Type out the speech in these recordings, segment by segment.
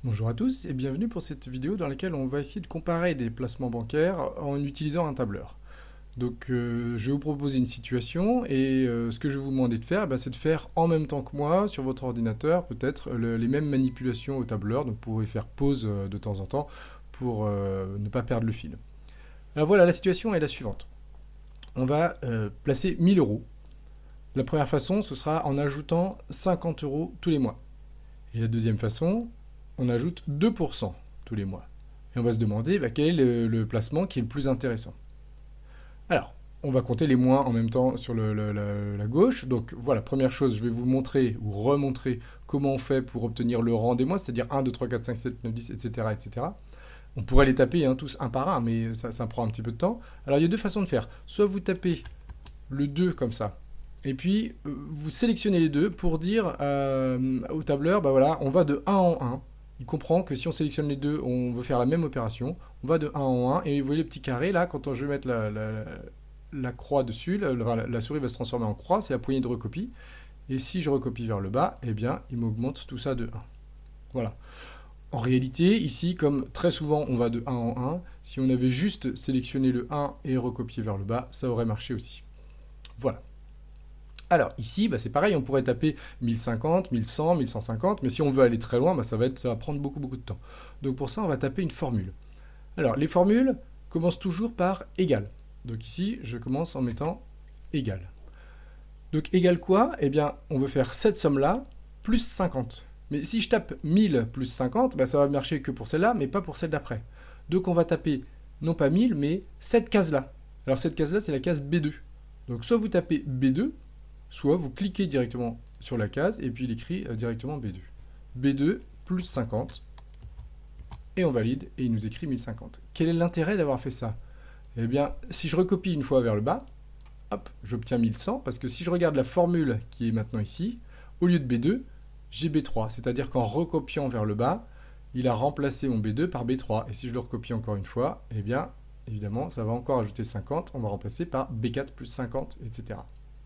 Bonjour à tous et bienvenue pour cette vidéo dans laquelle on va essayer de comparer des placements bancaires en utilisant un tableur. Donc je vais vous proposer une situation et ce que je vais vous demander de faire, c'est de faire en même temps que moi sur votre ordinateur peut-être les mêmes manipulations au tableur. Donc vous pouvez faire pause de temps en temps pour ne pas perdre le fil. Alors voilà, la situation est la suivante. On va placer 1000 euros. La première façon, ce sera en ajoutant 50 euros tous les mois. Et la deuxième façon, on ajoute 2% tous les mois. Et on va se demander quel est le placement qui est le plus intéressant. Alors, on va compter les mois en même temps sur la gauche. Donc voilà, première chose, je vais vous montrer ou remontrer comment on fait pour obtenir le rang des mois, c'est-à-dire 1, 2, 3, 4, 5, 7, 9, 10, etc. etc. On pourrait les taper tous un par un, mais ça prend un petit peu de temps. Alors il y a deux façons de faire. Soit vous tapez le 2 comme ça, et puis vous sélectionnez les deux pour dire au tableur, voilà, on va de 1 en 1. Il comprend que si on sélectionne les deux, on veut faire la même opération. On va de 1 en 1, et vous voyez le petit carré là, quand je vais mettre la croix dessus, la souris va se transformer en croix, c'est la poignée de recopie. Et si je recopie vers le bas, eh bien, il m'augmente tout ça de 1. Voilà. En réalité, ici, comme très souvent on va de 1 en 1, si on avait juste sélectionné le 1 et recopié vers le bas, ça aurait marché aussi. Voilà. Alors ici, c'est pareil, on pourrait taper 1050, 1100, 1150, mais si on veut aller très loin, ça va prendre beaucoup de temps. Donc pour ça, on va taper une formule. Alors les formules commencent toujours par égal. Donc ici, je commence en mettant égal. Donc égal quoi? Eh bien, on veut faire cette somme-là plus 50. Mais si je tape 1000 plus 50, ça va marcher que pour celle-là, mais pas pour celle d'après. Donc on va taper non pas 1000, mais cette case-là. Alors cette case-là, c'est la case B2. Donc soit vous tapez B2, soit vous cliquez directement sur la case et puis il écrit directement B2. B2 plus 50, et on valide, et il nous écrit 1050. Quel est l'intérêt d'avoir fait ça? Eh bien, si je recopie une fois vers le bas, hop, j'obtiens 1100, parce que si je regarde la formule qui est maintenant ici, au lieu de B2, j'ai B3, c'est-à-dire qu'en recopiant vers le bas, il a remplacé mon B2 par B3, et si je le recopie encore une fois, eh bien, évidemment, ça va encore ajouter 50, on va remplacer par B4 plus 50, etc.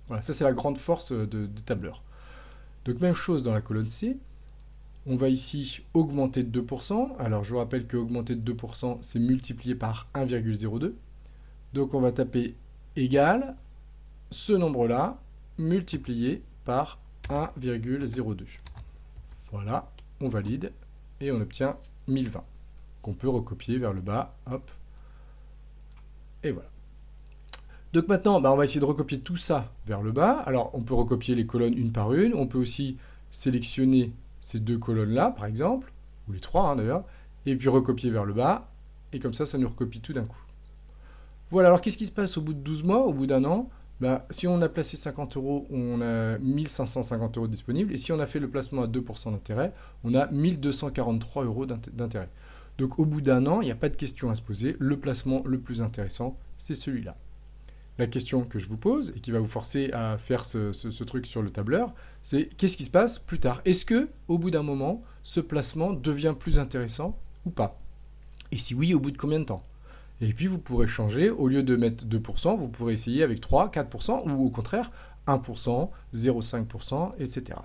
Voilà, ça c'est la grande force de tableur. Donc même chose dans la colonne C, on va ici augmenter de 2%, alors je vous rappelle que augmenter de 2%, c'est multiplié par 1,02, donc on va taper égal, ce nombre-là, multiplié par 1,02. Voilà, on valide, et on obtient 1020, qu'on peut recopier vers le bas, hop, et voilà. Donc maintenant, on va essayer de recopier tout ça vers le bas. Alors, on peut recopier les colonnes une par une. On peut aussi sélectionner ces deux colonnes-là, par exemple, ou les trois d'ailleurs, et puis recopier vers le bas. Et comme ça nous recopie tout d'un coup. Voilà, alors qu'est-ce qui se passe au bout de 12 mois, au bout d'un an? Si on a placé 50 euros, on a 1550 euros disponibles. Et si on a fait le placement à 2% d'intérêt, on a 1243 euros d'intérêt. Donc au bout d'un an, il n'y a pas de question à se poser. Le placement le plus intéressant, c'est celui-là. La question que je vous pose, et qui va vous forcer à faire ce truc sur le tableur, c'est qu'est-ce qui se passe plus tard? Est-ce que, au bout d'un moment, ce placement devient plus intéressant ou pas? Et si oui, au bout de combien de temps? Et puis vous pourrez changer, au lieu de mettre 2%, vous pourrez essayer avec 3, 4%, ou au contraire 1%, 0,5%, etc.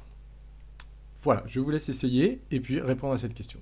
Voilà, je vous laisse essayer et puis répondre à cette question.